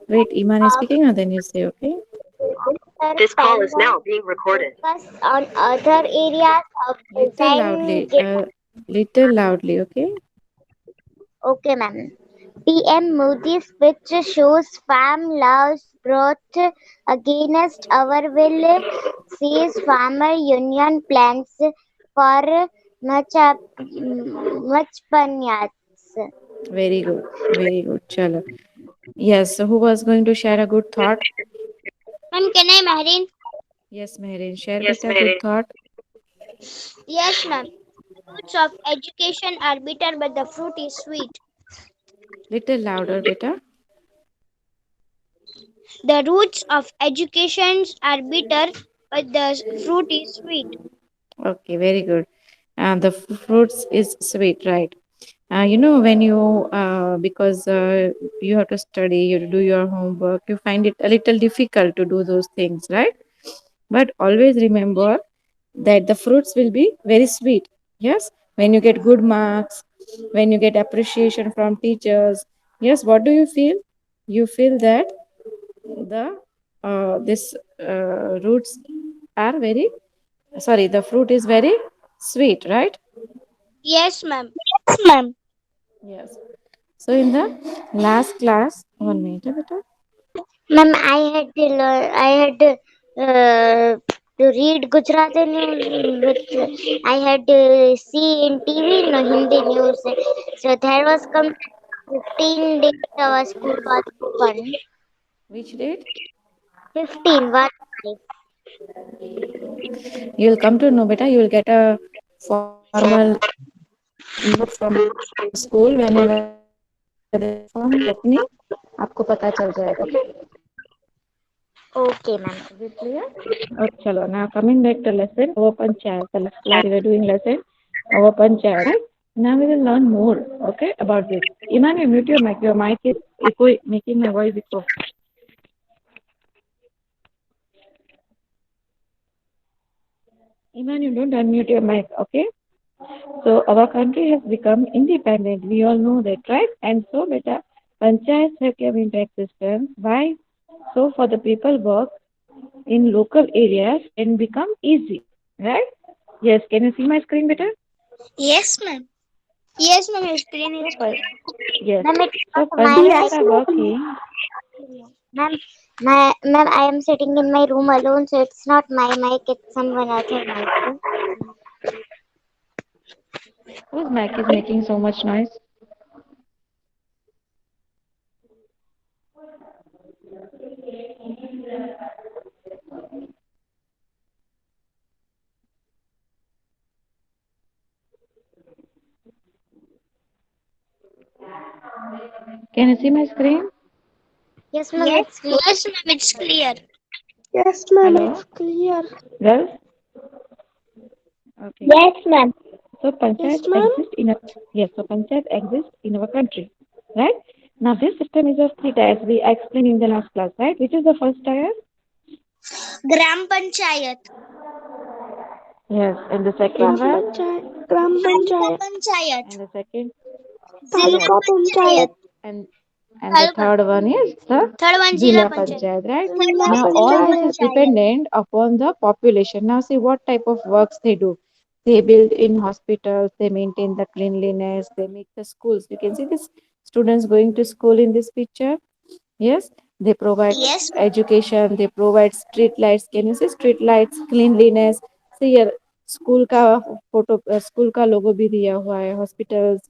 Wait, Iman is speaking, and then you say, okay? This call is now being recorded. Focus on other areas of design. Little loudly, okay? Okay, ma'am. PM Moody's which shows farm loves growth against our will sees farmer union plans for much much panyats. Very good, very good. Chalo. Yes, so who was going to share a good thought? Ma'am, can I marry? Yes, Meherin, share beta good thought. Yes, ma'am. Roots of education are bitter, but the fruit is sweet. Little louder, beta. The roots of education are bitter, but the fruit is sweet. Okay, very good. The fruits is sweet, right? When because you have to study, you do your homework, you find it a little difficult to do those things, right? But always remember that the fruits will be very sweet. Yes, when you get good marks, when you get appreciation from teachers, yes, what do you feel? You feel that the this roots are very sorry, the fruit is very sweet, right? Yes, ma'am. Yes, ma'am. Yes. So in the last class, 1 minute, beta. Ma'am, I had to learn, I had to read Gujarati news with, I had to see in TV no Hindi news. So there was come 15 days our school was open. Which date? 15, what? You will come to know, beta. You will get a formal note from the school whenever there is a form opening. आपको पता चल जाएगा. Okay? Okay, ma'am. Is it clear? Okay, chalo. Now coming back to lesson, our panchayat. The last class we were doing lesson, our panchayat. Right? Now we will learn more. Okay, about this. Iman, you mute your mic. Your mic is echo, making my voice echo. Iman, you don't unmute your mic. Okay. So our country has become independent. We all know that, right? And so, beta, panchayats have came into existence. Why? So for the people work in local areas and become easy, right? Yes. Can you see my screen, beta? Yes, ma'am. Yes, ma'am. Your screen is full. Yes. Ma'am, it's So not my panchayats mic. are working. Ma'am, ma'am, I am sitting in my room alone, so it's not my mic, it's someone else's mic. Whose mic is making so much noise? Can you see my screen? Yes, ma'am, it's clear. Yes, ma'am, it's clear. Yes, ma'am, Hello, it's clear. girls. Okay. Yes, ma'am. So Yes, panchayats ma'am. exist in a yes. So panchayats exist in our country, right? Now this system is of three tiers. We explained in the last class, right? Which is the first tier? Gram Panchayat. Yes, and the Gram second one, Panchayat. Gram Taluka Panchayat. Panchayat. and the second, Zilla yes, Taluka Panchayat. Panchayat. and the Taluka. third one is the Third one, Zilla Zilla Panchayat. Panchayat, right? Third one Jilla is Now Zilla all this is Panchayat. Panchayat. dependent upon the population. Now see what type of works they do. They build in hospitals, they maintain the cleanliness, they make the schools. You can see this students going to school in this picture. Yes, they provide Yes, ma'am. education, they provide street lights. Can you see street lights, cleanliness? See here, school का photo, school का logo भी दिया हुआ है. Hospitals,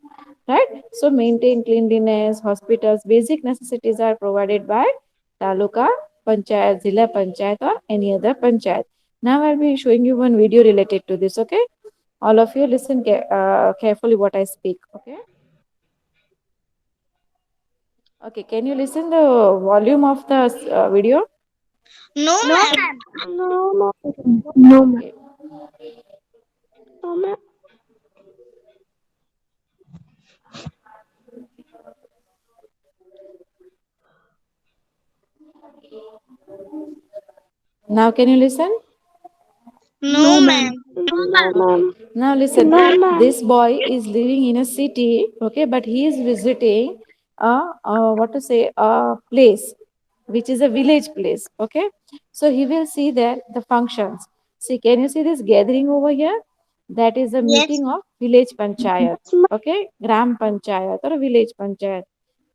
right? So maintain cleanliness, hospitals, basic necessities are provided by taluka panchayat, zilla panchayat, or any other panchayat. Now I'll be showing you one video related to this. Okay, all of you listen carefully what I speak. Okay. Okay, can you listen the volume of the video? No, No, ma'am. no, no, No, ma'am. Okay. no, ma'am. Now can you listen? No, ma'am. No, Okay. ma'am. Now listen. No, ma'am. This boy is living in a city. Okay, but he is visiting a what to say a place. which is a village place. Okay, so he will see there the functions. See, can you see this gathering over here? That is a Yes, meeting of village panchayat. Yes, ma'am. Okay, gram panchayat or village panchayat,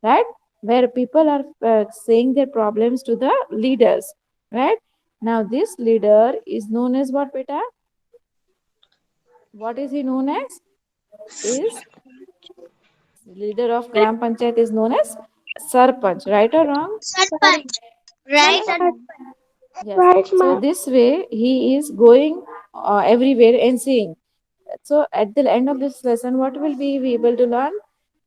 right? Where people are saying their problems to the leaders, right? Now this leader is known as what, beta? What is he known as? Is leader of gram panchayat is known as sarpanch, right or wrong? Sarpanch. Right, Yes, Right, yes. right, So ma'am. this way he is going everywhere and seeing. So at the end of this lesson, what will we be able to learn?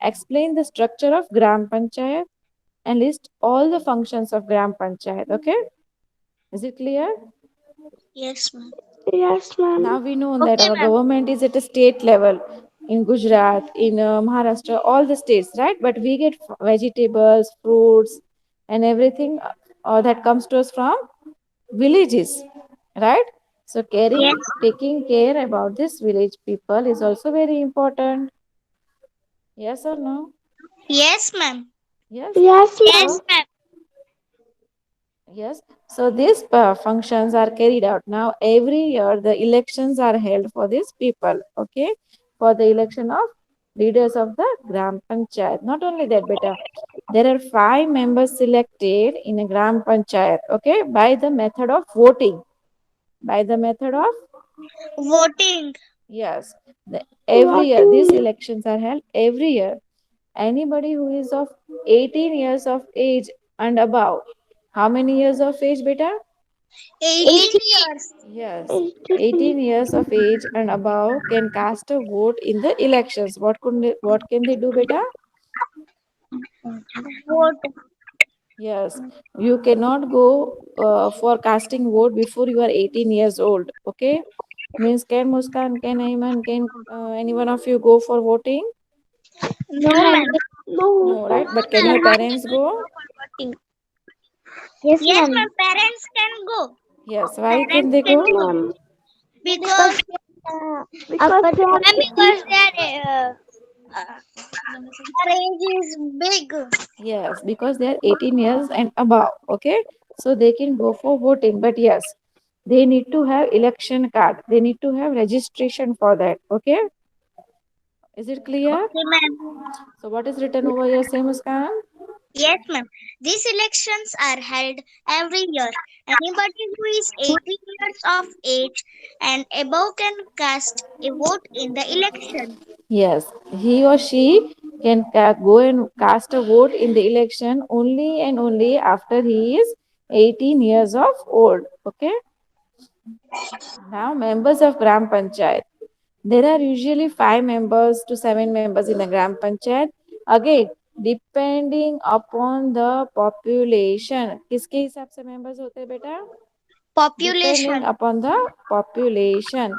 Explain the structure of gram panchayat and list all the functions of gram panchayat. Okay, is it clear? Yes, ma'am. Yes, Now ma'am. we know that Okay, our ma'am. government is at a state level in Gujarat, in Maharashtra, all the states, right? But we get vegetables, fruits, and everything that comes to us from villages, right? So Yes. taking care about this village people is also very important. Yes or no? Yes, ma'am. Yes. Yes, Yes, ma'am. So ma'am. yes, so these functions are carried out. Now, every year the elections are held for these people, okay, for the election of leaders of the Gram Panchayat. Not only that, beta, there are five members selected in a Gram Panchayat, okay, by the method of voting. By the method of, Voting. yes, every year these Voting. elections are held every year. Anybody who is of 18 years of age and above, how many years of age, beta? 18 18. years. Yes, 18. 18 years of age and above can cast a vote in the elections. What can they do, beta? Vote. Yes, you cannot go for casting vote before you are 18 years old. Okay, means can Muskan, can Ayman, can any one of you go for voting? No, ma'am. No, No, right? But can Ma'am. your parents go? Voting. yes, Yes, ma'am. ma'am. Parents can go. Yes. Why can Parents they can Yes, go? go. ma'am. Because, Because they are ma'am, 18. because their age is big. Yes, because they are 18 years and above. Okay, so they can go for voting. But yes, they need to have election card. They need to have registration for that. Okay, is it clear? Okay, ma'am. So what is written over here, same Muskan? Yes, ma'am. These elections are held every year. Anybody who is 18 years of age and above can cast a vote in the election. Yes, he or she can go and cast a vote in the election only and only after he is 18 years of old. Okay, now members of Gram Panchayat. There are usually 5 members to 7 members in a Gram Panchayat. Again, depending upon the population. किसके हिसाब से members होते हैं बेटा? Depending Population. upon the population.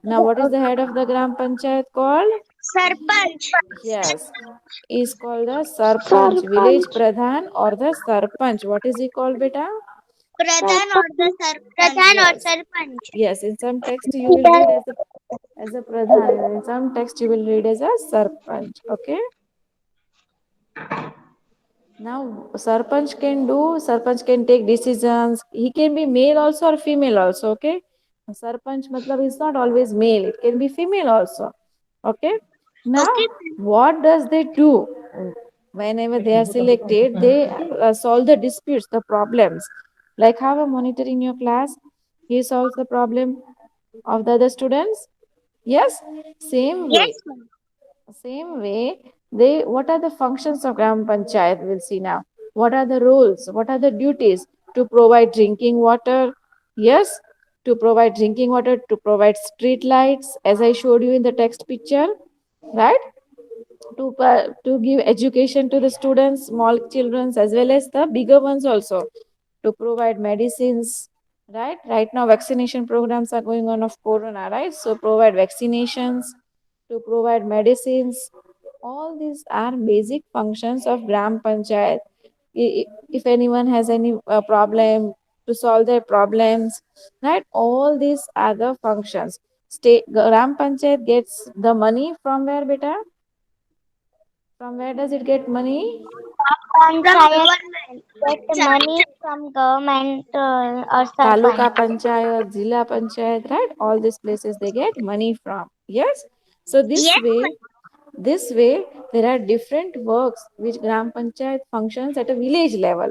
Now, what is the head of the Gram Panchayat called? Sarpanch. Yes, is called the Sarpanch, village Sarpanch. Pradhan or the Sarpanch. What is he called, beta? Pradhan or the Sarpanch. Sarpanch. Pradhan or Yes, Sarpanch. yes. In some text you will read as a Pradhan, and in some text you will read as a Sarpanch. Okay. Now, Sarpanch can take decisions. He can be male also or female also. Okay. Sarpanch matlab is not always male. It can be female also. Okay. Now, Okay. what does they do? Whenever they are selected, they solve the disputes, the problems. Like have a monitor in your class. He solves the problem of the other students. Yes. Same Yes, way. ma'am. Same way, they what are the functions of Gram Panchayat? We'll see now. What are the roles? What are the duties? To provide drinking water, yes, to provide drinking water, to provide street lights, as I showed you in the text picture, right? To give education to the students, small children as well as the bigger ones also, to provide medicines, right? Right now, vaccination programs are going on of corona, right? So provide vaccinations, to provide medicines. All these are basic functions of Gram Panchayat. If anyone has any problem, to solve their problems, right? All these are the functions. State Gram Panchayat gets the money from where, beta? From where does it get money? Panchayat get money from government or Taluka sarpanch. panchayat, Zilla panchayat, right? All these places they get money from. Yes. So this way there are different works which Gram Panchayat functions at a village level.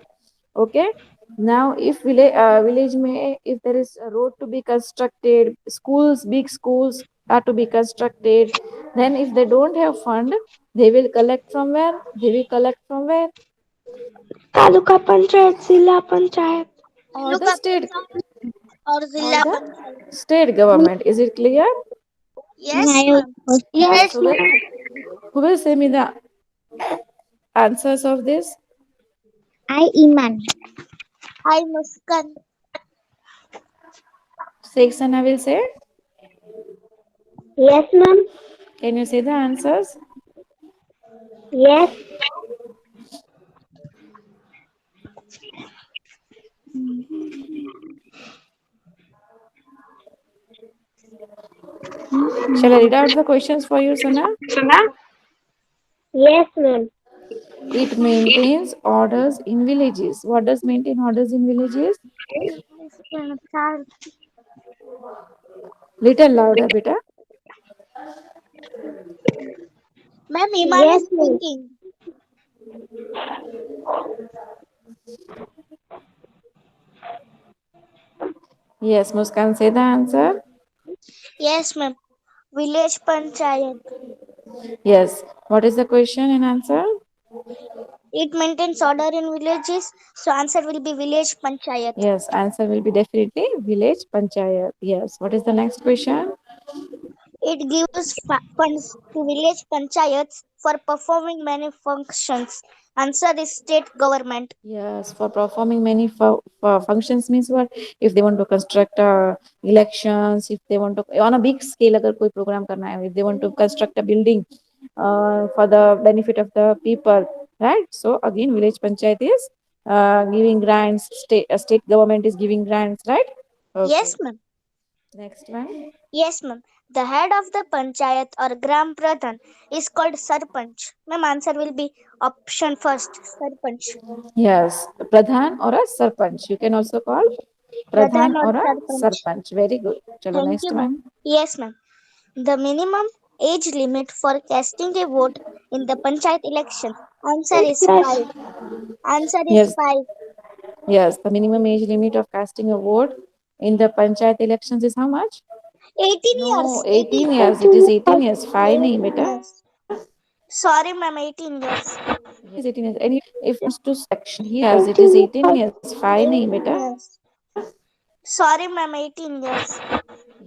Okay. Now, if village may, if there is a road to be constructed, schools, big schools are to be constructed, then if they don't have fund, they will collect from where? They will collect from where? Taluka panchayat जिला panchayat Or the state, Or or Zilla the Panchayat. state government. Is it clear? Yes, ma'am. yes Yes. ma'am Who will say me the answers of this? I Iman. I Muskan. Seksana will say. yes ma'am Can you say the answers? yes Shall I read out the questions for you, Sana? सुना yes ma'am It maintains orders in villages. What does maintain orders in villages? Little louder, beta. Ma'am, Iman yes is ma'am speaking. Yes, Muskan, say the answer. Yes, ma'am. Village Panchayat. Yes. What is the question and answer? It maintains order in villages, so answer will be village panchayat. Yes, answer will be definitely village panchayat. Yes. What is the next question? It gives funds to village panchayats for performing many functions. Answer is state government. Yes, for performing many functions means what? If they want to construct elections, if they want to on a big scale, अगर कोई program करना है, if they want to construct a building for the benefit of the people, right? So again, village panchayat is giving grants, state government is giving grants, right? Okay. Yes, ma'am. Next one. Yes, ma'am. The head of the panchayat or gram pradhan is called sarpanch. Ma'am, answer will be option first, sarpanch. Yes, Pradhan or a Sarpanch. You can also call Pradhan Pradhan or or a sarpanch. Sarpanch. Very good. Chalo, Thank next you, ma'am. one. Yes, ma'am. The minimum age limit for casting a vote in the panchayat election. Answer eight is class 5. Answer is Yes, 5. yes. The minimum age limit of casting a vote in the Panchayat elections is how much? 18 No, years. 18 18. years. It is 18 18 years years. Five nahi, beta. Yes. Sorry, ma'am. 18 years. Yes, it is 18 years. Anyone wants to election. Yes, it 18 is 18 years years. Five nahi, beta. Yes. Sorry, ma'am. 18 years.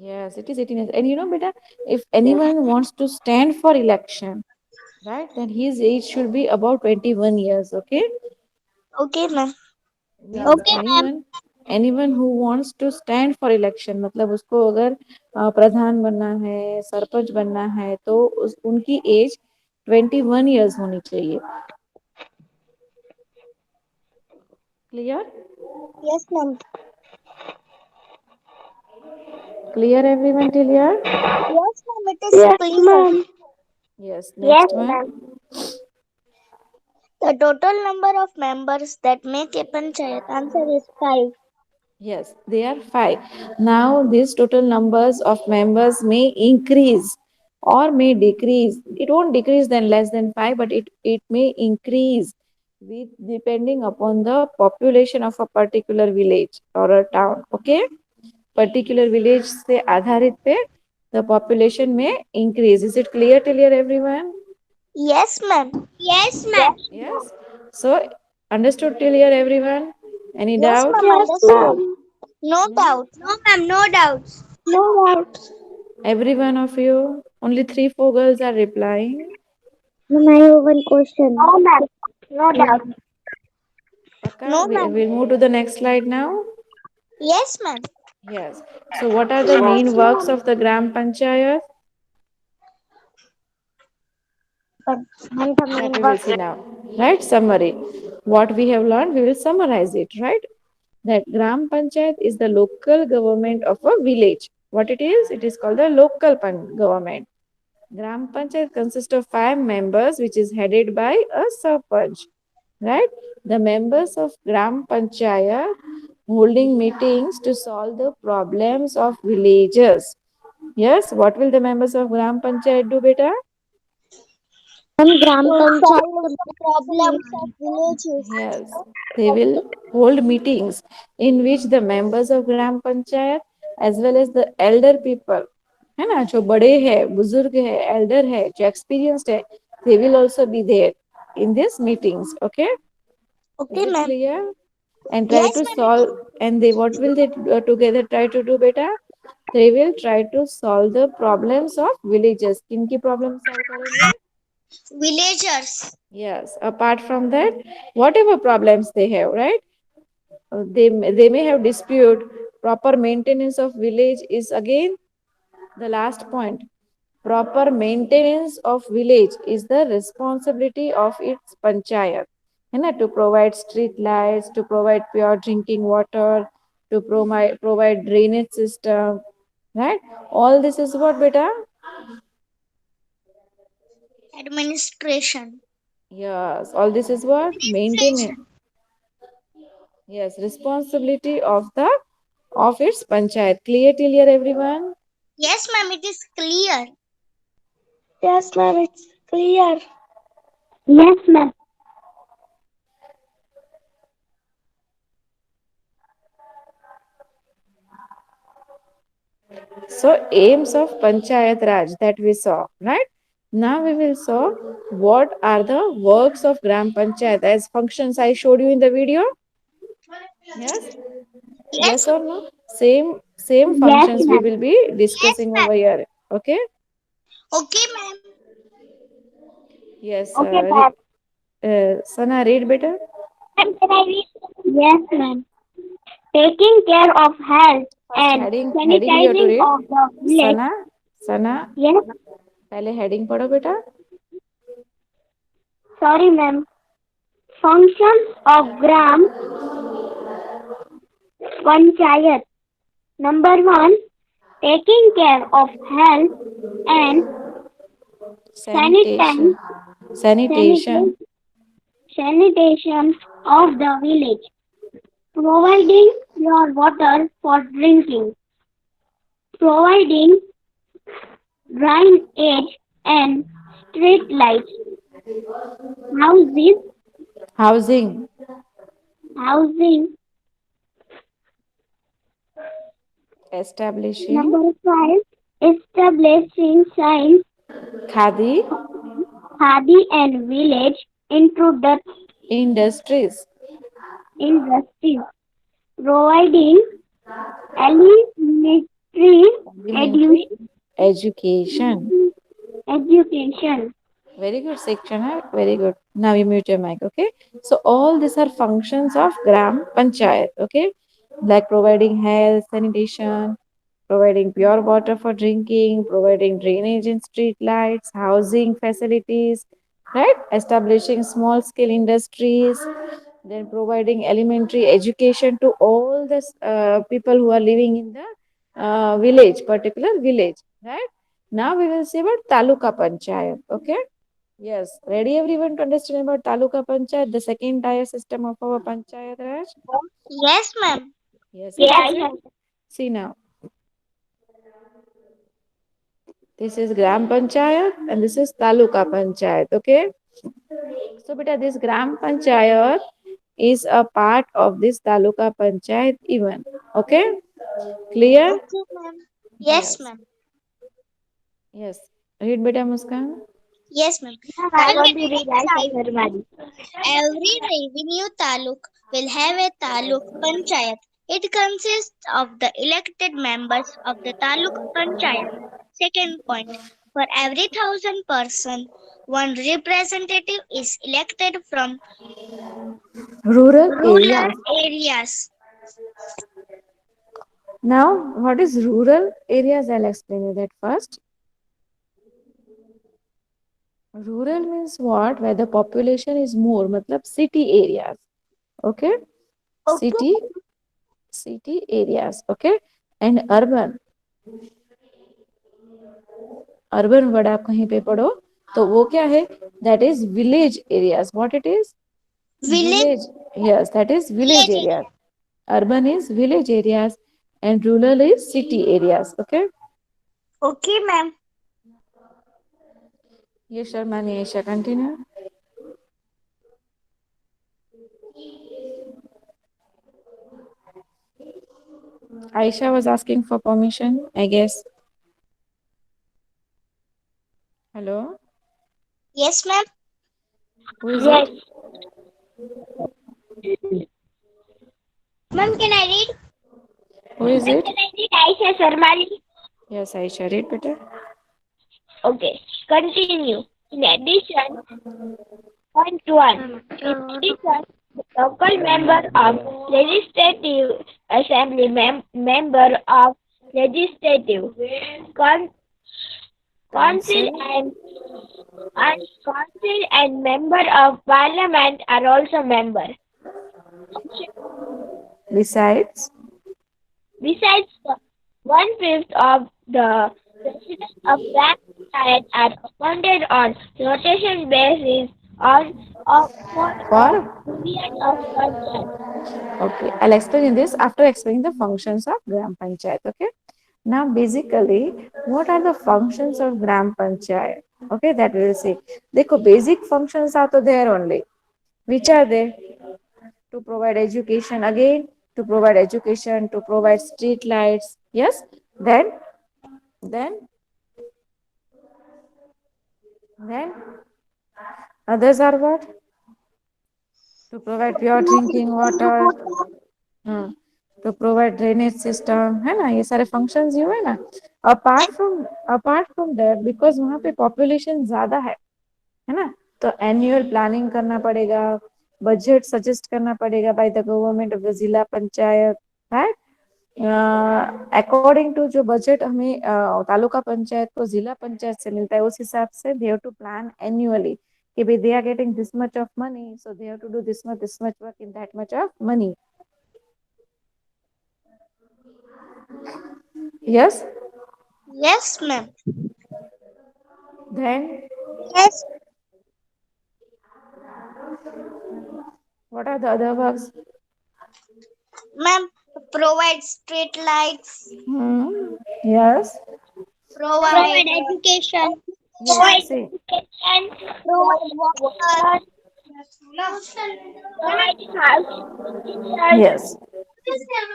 Yes, it is 18 years. And you know, beta, if anyone wants to stand for election, right, then his age should be about 21 years. Okay. Okay, ma'am. Means Okay, ma'am. anyone who wants to stand for election, मतलब उसको अगर प्रधान बनना है, सरपंच बनना है, तो उनकी as 21 years होनी चाहिए. Clear? Yes, ma'am. Clear everyone till here? Yes, ma'am. It is yes clear. ma'am Yes. yes Next one. ma'am The total number of members that make a panchayat. Answer is 5. Yes, they are five. Now, these total numbers of members may increase or may decrease. It won't decrease than less than five, but it may increase with depending upon the population of a particular village or a town. Okay, particular village से आधारित पे the population may increase. Is it clear till here, everyone? Yes, ma'am. Yes, ma'am. Yes. So understood till here, everyone? Any Yes, doubt? ma'am. yes Understood. ma'am No Hmm? doubt. No, ma'am. No doubts. no doubts Every one of you, only three, four girls are replying. ma'am I have one question no ma'am no doubt Paka, No, ma'am. we'll move to the next slide now. Yes, ma'am. Yes. So, what are the main yes works ma'am of the Gram Panchayat? But and the That main we will work. see now. Right? Summary. What we have learned, we will summarize it. Right? That Gram Panchayat is the local government of a village. What it is? It is called the local government. Gram Panchayat consists of five members, which is headed by a sarpanch. right? The members of Gram Panchayat holding meetings to solve the problems of villagers. Yes, what will the members of Gram Panchayat do, beta? Ma'am, Gram Panchayat Solve the meeting. problems of villages. Yes, they will hold meetings in which the members of Gram Panchayat as well as the elder people, है ना, जो बड़े हैं, बुजुर्ग है, elder है, जो experienced है, they will also be there in these meetings. Okay, is Okay, it ma'am. clear? And try Yes, to ma'am. It solve. And they, what will they together try to do, beta? They will try to solve the problems of villagers. किनकी problem solve करेंगे? is villagers. Yes. Apart from that, whatever problems they have, right? They may have dispute. Proper maintenance of village is again the last point. Proper maintenance of village is the responsibility of its panchayat. है ना, to provide street lights, to provide pure drinking water, to provide drainage system, right? All this is what, beta? Administration. Yes, all this is what? Maintenance. Administration. Yes, responsibility of its panchayat. Clear till here, everyone? Yes, ma'am. It is clear. Yes, ma'am, it's clear. Yes, ma'am. So aims of Panchayat Raj that we saw, right? Now we will saw what are the works of Gram Panchayat as functions I showed you in the video. Yes, Yes, yes or no? Same Yes, functions we ma'am. will be yes, discussing ma'am. over here. Okay. Okay, ma'am. Yes. Okay, ma'am. Sana, read better. Ma'am, can I read? Yes, ma'am. Taking care of health First and heading you have to sanitizing read. of the village. Sana, Sana, Yes, पहले heading पढ़ो बेटा. sorry, ma'am. Functions of Gram Panchayat. Number one, taking care of health and Sanitation. sanitation, Sanitation. sanitation of the village. Providing pure water for drinking. Providing drainage and street lights. Housing, Housing. housing. Establishing. Number five, establishing signs, Khadi. khadi and village Industries. industries. Providing elementary Elementary. Education. education. Very good section. Huh? Very good. Now you mute your mic. Okay. So all these are functions of Gram Panchayat. Okay. Like providing health, sanitation, providing pure water for drinking, providing drainage and street lights, housing facilities, right? Establishing small scale industries, then providing elementary education to all the people who are living in the village, particular village, right? Now we will see about Taluka Panchayat. Okay. Yes, ready everyone to understand about Taluka Panchayat, the second tier system of our Panchayat Raj? Yes, ma'am. Yes, what Yes, is it? See now, this is Gram Panchayat and this is Taluka Panchayat, okay? So, beta, this Gram Panchayat is a part of this Taluka Panchayat even, okay? Clear? Okay, ma'am. Yes, Yes, ma'am. yes. Read beta Muskan. Yes, ma'am. I Taluk want to read Panchayat. I Harmani. Every revenue taluk will have a taluk panchayat. It consists of the elected members of the taluk panchayat. Second point, for every 1,000 person, one representative is elected from Rural rural areas. areas. Now, what is rural areas? I'll explain you that first. Rural means what? Where the population is more, matlab city areas. Okay? Okay. City, city areas. Okay? And urban. Urban word आप कहीं पे पढ़ो तो वो क्या है that is village areas what it is Village. Village. Yes, that is village Village areas. area. Urban is village areas and rural is city areas. Okay. Okay, ma'am. Yes, Sharma Nisha, continue. Aisha was asking for permission, I guess. Hello. Yes, ma'am. Who is Yes. it? Ma'am, can I read? Who is Ma'am, it? can I read Aisha Sharmali? Yes, Aisha, read better. Okay. Continue. In addition, point one. In addition, the local member of legislative assembly member of legislative con- council Council. and council and member of parliament are also member. Besides, Besides, one-fifth of the residents of Grand Panchayat are appointed on rotation basis or for a for period of 1 term. okay, I'll explain this after explaining the functions of Gram Panchayat. Okay. Now, basically, what are the functions of Gram Panchayat? Okay, that we will see. Dekho, basic functions are to there only. Which are they? To provide education again, to provide education, to provide street lights. Yes. Then, then others are what? To provide pure drinking water. हाँ, to provide drainage system है ना ये सारे functions ये है ना apart from that because वहाँ पे population ज्यादा है ना तो annual planning करना पड़ेगा budget suggest करना पड़ेगा by the government of the जिला पंचायत right अकॉर्डिंग टू जो बजट हमें तालुका पंचायत को जिला पंचायत से मिलता है उस हिसाब से they have to plan annually कि भाई they are getting this much of money so they have to do this much work in that much of money yes Yes, ma'am. then Yes, what are the other works ma'am. Provide street lights. yes Provide education. yes Provide see education, Provide water. water, provide house, teachers, yes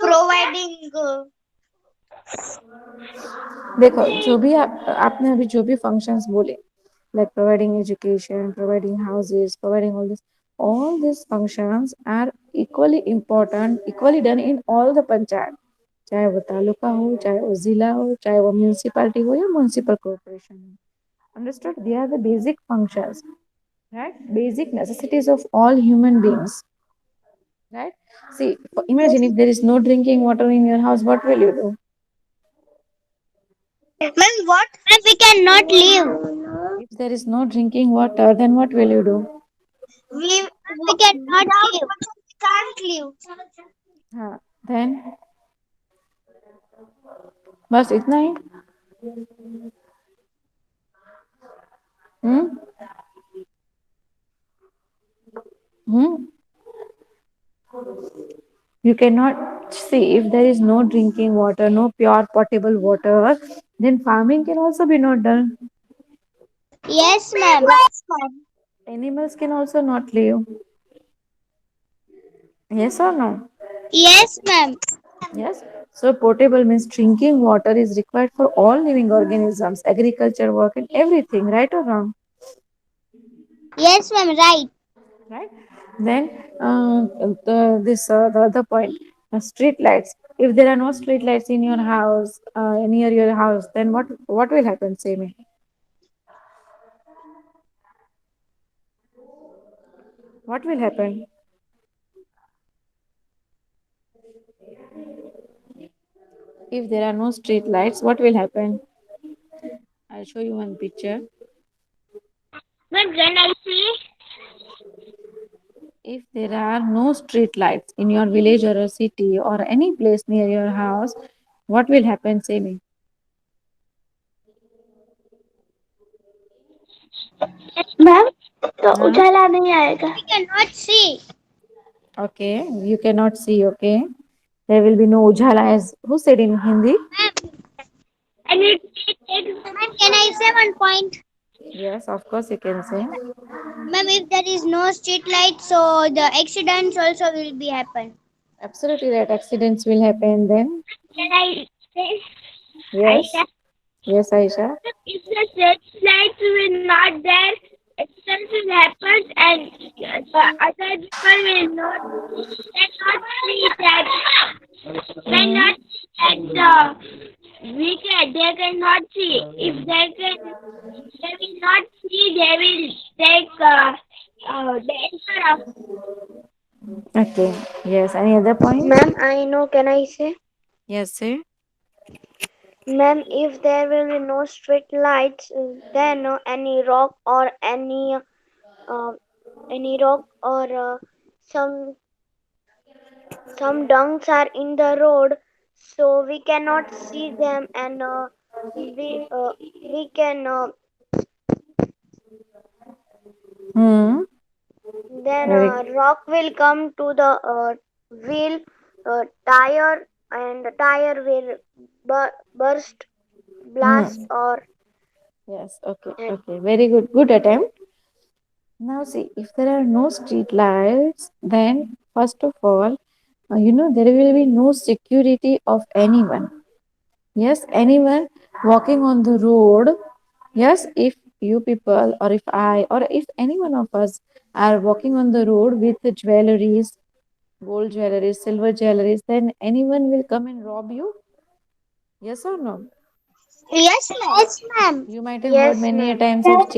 Providing. देखो जो भी आपने अभी जो भी functions बोले like providing education providing houses providing all these functions are equally important equally done in all the panchayat चाहे वो तालुका हो चाहे वो जिला हो चाहे वो म्यूनसिपालिटी हो या म्यूनसिपल कॉर्पोरेशन हो understood they are the basic functions right basic necessities of all human beings right see imagine if there is no drinking water in your house what will you do Ma'am, what? Ma'am, we cannot leave. if there is no drinking water then what will you do We cannot leave. We can't leave. then बस इतना ही हम्म हम्म you cannot see if there is no drinking water no pure potable water then farming can also be not done Yes, ma'am. Yes, ma'am. animals can also not live yes or no Yes, ma'am. yes so potable means drinking water is required for all living organisms agriculture work and everything right or wrong Yes, ma'am. Right. right then the other point street lights if there are no street lights in your house near your house then what will happen say me what will happen if there are no street lights what will happen I'll show you one picture but then I see if there are no street lights in your village or a city or any place near your house what will happen say me ma'am तो huh? उजाला नहीं आएगा We cannot see. Okay, you cannot see. Okay, there will be no ujhala as who said in Hindi. And it takes Ma'am, can I say one point? Yes, of course you can say. Ma'am, if there is no street light, so the accidents also will be happen. Absolutely right. Accidents will happen then. can I say Yes, Aisha? yes, Aisha. If the search lights will not there, accidents will happen and the other people will not cannot see that Mm-hmm. cannot see that we can they cannot see. If they will not see they will take danger of Okay. Yes. Any other point? Ma'am, I know. Can I say? Yes, say. Ma'am, if there will be no street lights, then uh, any rock or some dunks are in the road, so we cannot see them, and we can Hmm. then Very. rock will come to the wheel tire, and the tire will burst, blast, Hmm. or Yes. Okay. and Okay. Very good. Good attempt. Now see, if there are no street lights, then first of all, there will be no security of anyone. Yes, anyone walking on the road. Yes, if you people, or if I, or if any one of us are walking on the road with the jewelries, gold jewelries, silver jewelries, then anyone will come and rob you. Yes or no? yes, ma'am. Yes, ma'am. You might have heard Yes, many a ma'am. times of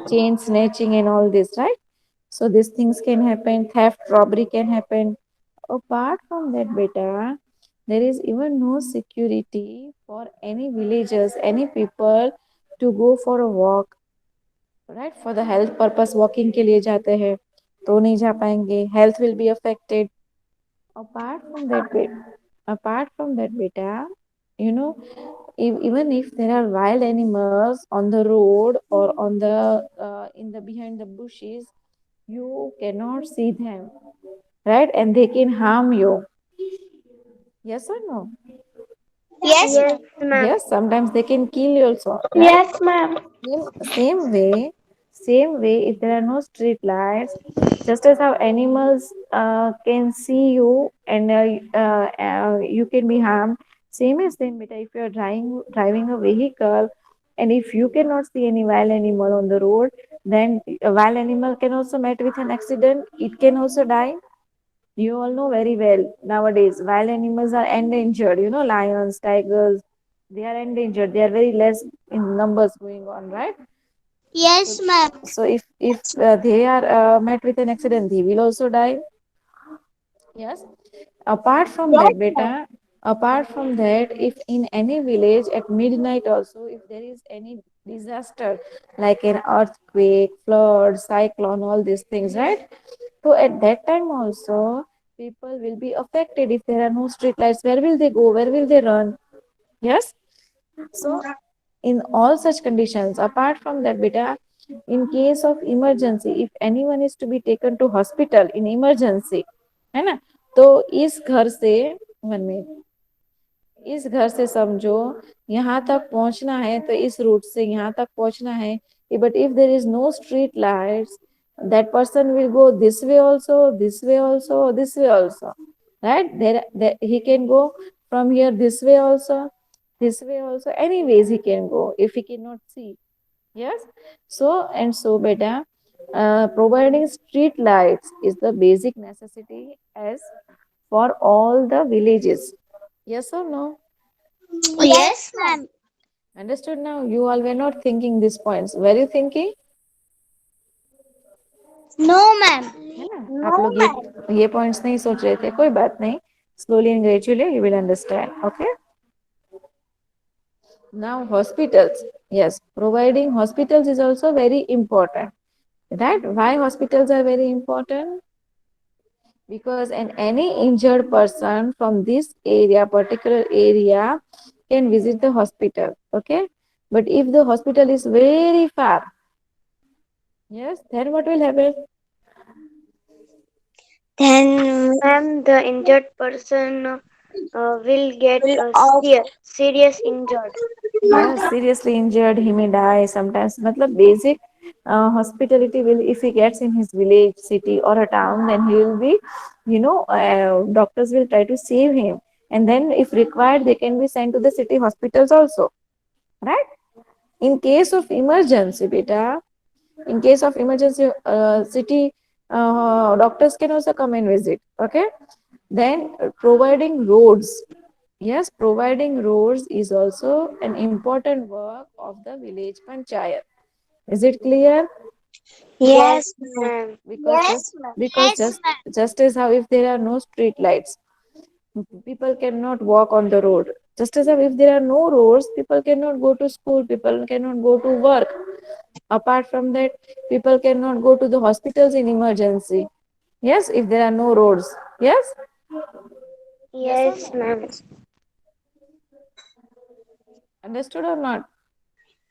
chain snatching and all this, right? So these things can happen. Theft, robbery can happen. Apart from that, beta, there is even no security for any villagers, any people to go for a walk, right? For the health purpose, walking के लिए जाते हैं, तो नहीं जा पाएंगे. Health will be affected. Apart from that, apart from that, beta, you know, even if there are wild animals on the road or on the in the behind the bushes, you cannot see them, right? And they can harm you. Yes or no? Yes, yes, ma'am. Yes, sometimes they can kill you also, right? Yes, ma'am. Same way, if there are no street lights, just as how animals can see you and you can be harmed, same as same, beta, if you are driving a vehicle and if you cannot see any wild animal on the road, then a wild animal can also met with an accident. It can also die. You all know very well nowadays wild animals are endangered. Lions, tigers, they are endangered. They are very less in numbers going on, right? So, Yes, ma'am. so if they are met with an accident, they will also die. Yes. Apart from Yes, that, ma'am. beta, apart from that, if in any village at midnight also, if there is any disaster like an earthquake, flood, cyclone, all these things, right? So at that time also, people will be affected if there are no street lights. Where will they go? Where will they run? Yes. So in all such conditions, apart from that, beta, in case of emergency, if anyone is to be taken to hospital in emergency, है ना, तो इस घर से 1 minute, इस घर से समझो यहाँ तक पहुंचना है तो इस रूट से यहाँ तक पहुंचना है. But if there is no street lights, that person will go this way also, this way also, this way also, right? There he can go from here this way also, this way also, anyways he can go if he cannot see. Yes. So and so, beta, providing street lights is the basic necessity as for all the villages. Yes or no? Yes, ma'am. Understood now? You all were not thinking these points. Were you thinking? No, ma'am. है ना? आप No, लोग ये ma'am. ये points नहीं सोच रहे थे, कोई बात नहीं. Slowly and gradually you will understand. Okay. Now hospitals. Yes, providing hospitals is also very important. Right? Why hospitals are very important? Because any injured person from this area, particular area, can visit the hospital. Okay. But if the hospital is very far, yes, then what will happen? Then Ma'am, the injured person will get will off. serious injured. Yes, seriously injured, he may die sometimes. Matlab basic hospitality will, if he gets in his village, city, or a town, then he will be, doctors will try to save him. And then, if required, they can be sent to the city hospitals also, right? In case of emergency, beta, in case of emergency, city doctors can also come and visit. Okay, then providing roads. Yes, providing roads is also an important work of the village panchayat. Is it clear? Yes, Yes, ma'am. ma'am. Because just Yes, ma'am. because just as how if there are no street lights, people cannot walk on the road. Just as if there are no roads, people cannot go to school, people cannot go to work. Apart from that, people cannot go to the hospitals in emergency. Yes, if there are no roads. Yes, yes or Yes, no? ma'am. Understood or not?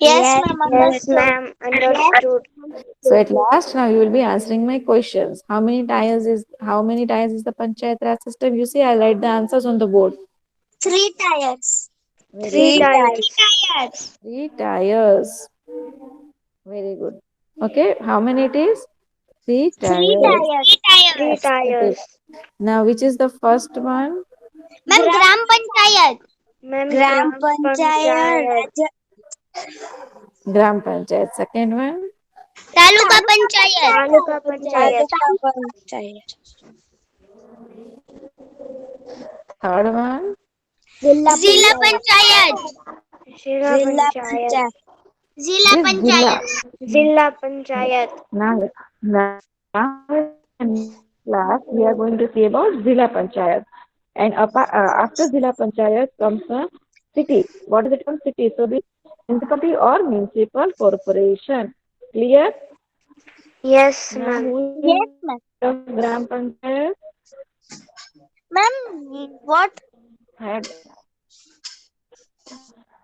Yes, Yes, ma'am. yes, Understood. ma'am. Yes. Understood. So at last, now you will be answering my questions. How many tires is the Panchayat Raj system? You see, I write the answers on the board. Three tires. Very Three good. Three tires. tires. Three tires. Very good. Okay, how many it is? Three Three tires. tires. Three Okay. tires. Now, which is the first one? Ma'am, Gram Panchayat. Ma'am, Gram Gram Panchayat. Panchayat. Gram Panchayat. Second one? Taluka Panchayat. Taluka Panchayat. Taluka Panchayat. Third one? Zilla Zilla Zilla Panchayat. Zilla Zilla Panchayat. Panchayat. Zilla This Jilla. Panchayat. Zilla Panchayat. Now, in class, we are going to see about Zilla Panchayat. And after Zilla Panchayat comes a city. What is it called? City. So, the municipality or municipal corporation. Clear? Yes, Now, ma'am. who is the Yes, head of ma'am. Gram Panchayat? Ma'am, what? Head.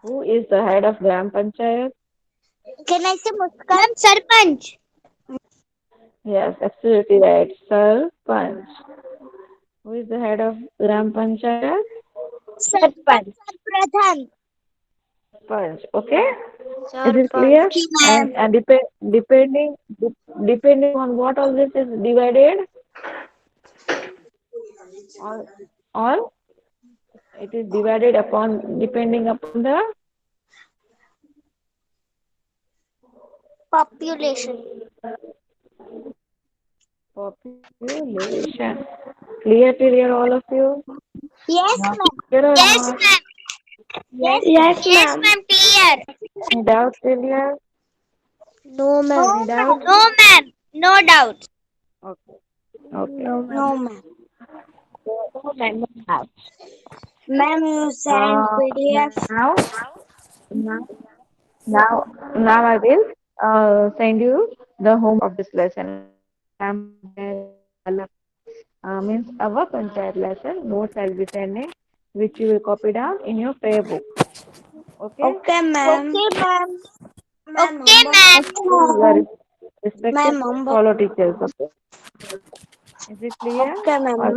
Who is the head of Gram Panchayat? Can I say Muskan? Ma'am, Sarpanch. Yes, absolutely right. Sarpanch. Who is the head of Gram Panchayat? Sarpanch. Pradhan. Sarpanch. Okay. Is it Sarpanch. clear? Okay, And ma'am. depending on what all this is divided, all it is divided upon depending upon the Population. population. Clear, all of you? Yes, Not ma'am. clear or Yes, not? ma'am. Yes, ma'am. Yes, Yes, ma'am. ma'am. Clear. Any doubt clear? No, No, ma'am. Any ma'am. doubt? No, ma'am. No doubt. Okay. Okay. No, ma'am. No, ma'am. So, then we have, Ma'am, you send PDF. now, now, now I will send you the homework of this lesson. Gram Panchayat wala means our Panchayat lesson notes I'll be sending, which you will copy down in your prayer book. Okay? Okay, ma'am. Okay, ma'am. Okay, ma'am. Your Ma'am, respective follow teachers. Okay? Is it clear? okay, ma'am. Or